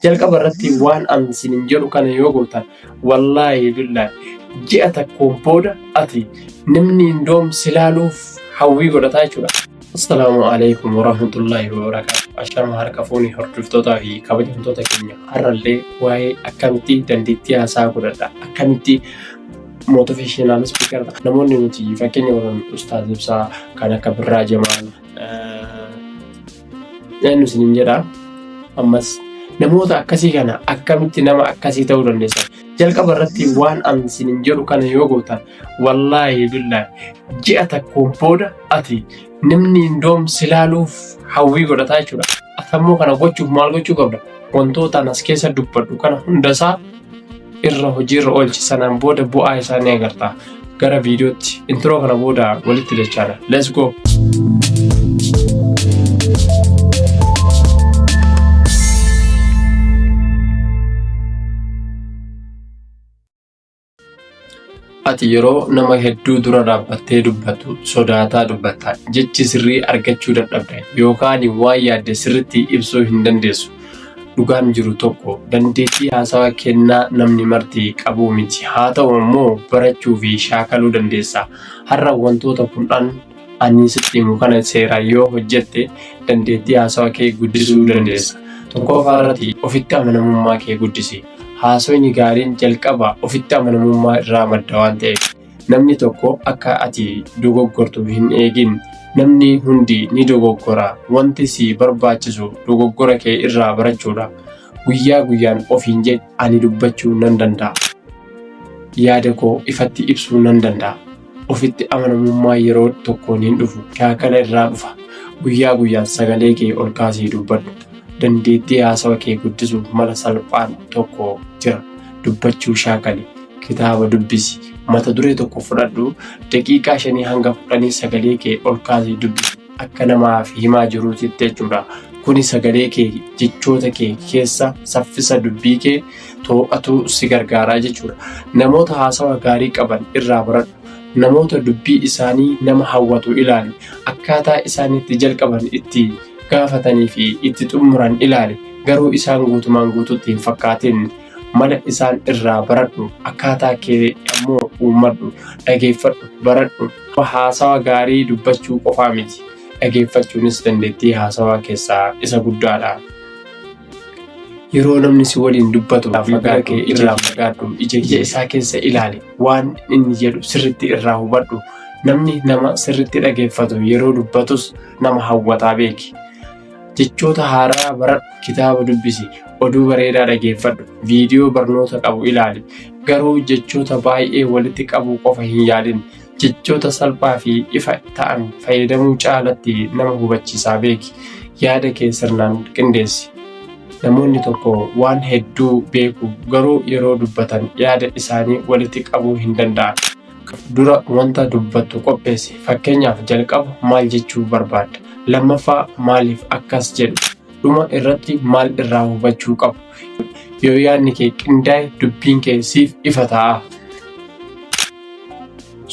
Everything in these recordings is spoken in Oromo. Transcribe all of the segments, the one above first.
jalqaba irratti waan an isinin jedhu kana yoo gootan wallaahi billahi ji'a takkoon booda ati namni indoom silaaluuf hawwii godhataa jechuudha. Assalaamu alaikum warahmatullahi wabarakatuh. Ashama harka fuuni hordoftoota fi kabajamtoota keenya har'allee waa'ee akkamitti dandeettii haasaa godhadha, akkamitti motivational speaker namoonni nuti fakkeenya warran Ustaaz Ibsaa kan akka Birraa Jamaal eenyu isinin jedha. Ammas namoota akkasii kana akkamitti nama akkasii ta'uu dandeessa? Jalqaba irratti waan an isinin jedhu kana yoo gootan wallaahi billahi ji'a takkoon booda ati namni indoom silaaluuf hawwii godhataa jechuudha. Atammoo kana gochuuf maal gochuu qabda? Wantootaan as keessa dubbadhu kana hundasaa irra hojiirra oolchi, sanaan booda bu'aa isaanii agarta. Gara viidiyootti intro kana booda walitti dachaana. Let's go. Ati yeroo nama hedduu dura dhaabbattee dubbatu sodaataa dubbatta, jechi sirrii argachuu dadhabda yookaan waan yaadde sirriitti ibsuu hin dandeessu. Dhugaan jiru tokko dandeettii haasawaa kennaa namni marti qabu miti. Haa ta'u immoo barachuu fi shaakaluu dandeessa. Har'a wantoota kudhan ani sitti himu kana seeraan yoo hojjette dandeettii haasawaa kee guddisuu dandeessa. Tokkoffaa irratti ofitti amanamummaa kee guddisi. Haasawni gaariin jalqaba ofitti amanamummaa irraa madda waan ta'eef namni tokko akka ati dogoggortu hin eegin. Namni hundi ni dogoggora. Wanti si barbaachisu dogoggora kee irraa barachuudha. Guyyaa guyyaan ofiin jedhi ani dubbachuu nan danda'a. Yaada koo ifatti ibsuu nan danda'a. Ofitti amanamummaa yeroo tokkoon hin dhufu, shaakala irraa dhufa. Guyyaa guyyaan sagalee kee ol kaasii dubbadhu. Dandeettii haasawa kee guddisuuf mala salphaan tokko jira. Dubbachuu shaakali. Kitaaba dubbisi. Mata duree tokko fudhadhu. Daqiiqaa 5 hanga 10 sagalee kee ol kaasii dubbisi. Akka namaaf himaa jiruutti jechuudha. Kuni sagalee kee jechoota kee keessa saffisa dubbii kee to'atuu si gargaaraa jechuudha. Namoota haasawa gaarii qaban irraa baradhu. Namoota dubbii isaanii nama hawwatu ilaali. Akkaataa isaaniitti jalqaban itti gaafatanii fi itti xumuran ilaali. Garuu isaan guutumaan guutuutti hin fakkaatin. Mala isaan irraa baradhu. Akkaataa kee ammoo uummadhu. Dhageeffadhu, baradhu. Haasawa gaarii dubbachuu qofaa miti. Dhageeffachuunis dandeettii haasawaa keessaa isa guddaadha. Yeroo namni si waliin dubbatu fagaatee kee irraa fagaadhu. Ija isaa keessa ilaali. Waan inni jedhu sirriitti irraa hubadhu. Namni nama sirriitti dhageeffatu yeroo dubbatus nama hawwataa beeki. Jechoota haaraa baradhu. Kitaaba dubbisi. Oduu bareedaa dhageeffadhu. Viidiyoo barnoota qabu ilaali. Garuu jechoota baay'ee walitti qabu qofa hin yaadin. Jechoota salphaa fi ifa ta'an fayyadamuu caalatti nama hubachiisaa beeki. Yaada kee sirnaan qindeessi. Namoonni tokko waan hedduu beeku garuu yeroo dubbatan yaada isaanii walitti qabuu hin danda'an. Dura wanta dubbattu qopheessi. Fakkeenyaaf jalqaba maal jechuu barbaadda? Lammaffaa maaliif akkas jedhu? Dhuma irratti maal irraa hubachuu qabu? Yoo yaadni kee qindaa'e dubbiin kee siif ifa ta'a.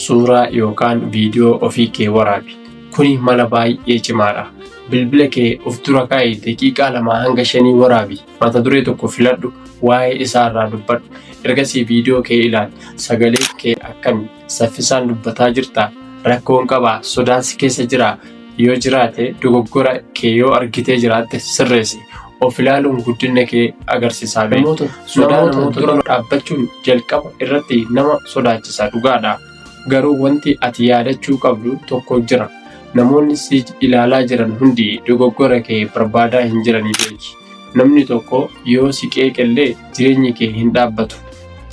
Suuraa yookaan viidiyoo ofii kee waraabi. Kuni mala baay'ee cimaadha. Bilbila kee of dura kaa'ee daqiiqaa 2 hanga 5 waraabi. Mata duree tokko filadhu. Waa'ee isaarraa dubbadhu. Ergasii viidiyoo kee ilaali. Sagalee kee akkami? Saffisaan dubbataa jirtaa? Rakkoon qabaa? Sodaansi keessa jiraa? Yoo jiraate dogoggora kee yoo argitee jiraatte sirreessi. Of ilaaluun guddina kee agarsiisaa beeku. Namoota dura dhaabbachuun jalqaba irratti nama sodaachisa dhugaadha. Garuu wanti ati yaadachuu qabdu tokko jira. Namoonni si ilaalaa jiran hundi dogoggora kee barbaadaa hin jiranii beeki. Namni tokko yoo si qeeqellee jireenyi kee hin dhaabbatu.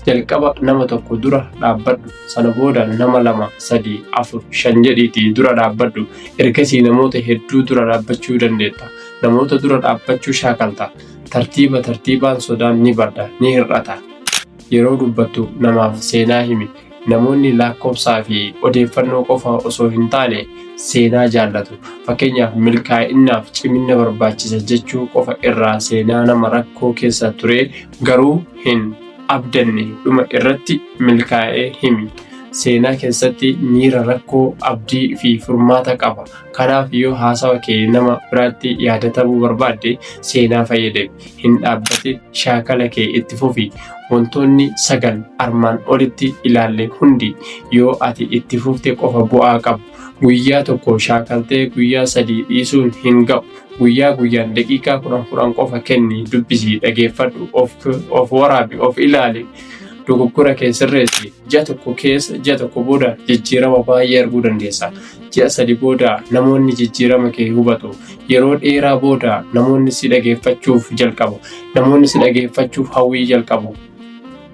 Jalqaba nama tokko dura dhaabbadhu. Sana booda nama 2, 3, 4, 5 jedhiitii dura dhaabbadhu. Ergasii namoota hedduu dura dhaabbachuu dandeetta. Namoota dura dhaabbachuu shaakalta. Tartiibaan sodaan ni badda, ni hir'ata. Yeroo dubbattu namaaf seenaa himi. Namoonni lakkoofsaa fi odeeffannoo qofa osoo hin taane seenaa jaallatu. Fakkeenyaaf milkaa'inaaf cimina barbaachisa jechuu qofa irraa seenaa nama rakkoo keessa ture garuu hin abdanne dhuma irratti milkaa'ee himi. seenaa keessatti miira rakkoo abdii fi furmaata qaba. Kanaaf yoo haasawa kee nama biraatti yaadatamuu barbaadde seenaa fayyadami. Hin dhaabbatin shaakala kee itti fufi. Wantoonni 9 armaan olitti ilaalle hundi yoo ati itti fufte qofa bu'aa qabu. Guyyaa tokko shaakaltee guyyaa 3 dhiisuun hin ga'u. Guyyaa guyyaan daqiiqaa 10 qofa kenni, dubbisii, dhageeffadhu, of waraabi, of ilaali. Dogoggora kee sirreessi. Ji'a tokko booda jijjiirama baay'ee arguu dandeessa. Ji'a 3 booda namoonni jijjiirama kee hubatu. Yeroo dheeraa booda namoonni si dhageeffachuuf jalqabu. Namoonni si dhageeffachuuf hawwii jalqabu.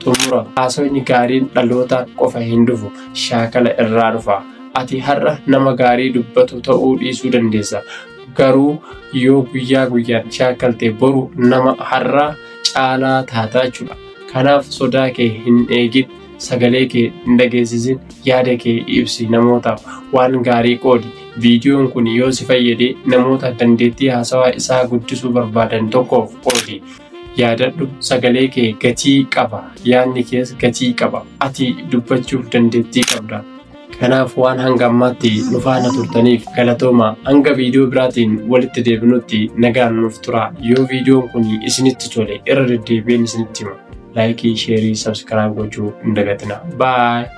Xumura. Haasawni gaariin dhaloota qofa hin dhufu, shaakala irraa dhufa. Ati har'a nama gaarii dubbatu ta'uu dhiisuu dandeessa. Garuu yoo guyyaa guyyaan shaakaltee boru nama har'a caalaa taataa jechuudha. Kanaaf sodaa kee hin eegin, sagalee kee hin dhageessisin, yaada kee ibsi namootaaf, waan gaarii qoodi. Viidiyoon kun yoo si fayyade namoota dandeettii haasawaa isaa guddisuu barbaadan tokkoof qoodi. Yaadadhu, sagalee kee gatii qaba, yaadni kees gatii qaba. Ati dubbachuuf dandeettii qabda. Kanaaf waan hanga ammaatti nu faana turtaniif galatooma. Hanga viidiyoo biraatiin walitti deebinutti nagaan nuuf tura. Yoo viidiyoon kun isinitti tole irra deddeebiin isinitti hima. Laayikii, sheerii, sabskiraayib gochuu hin dagatina. Bye.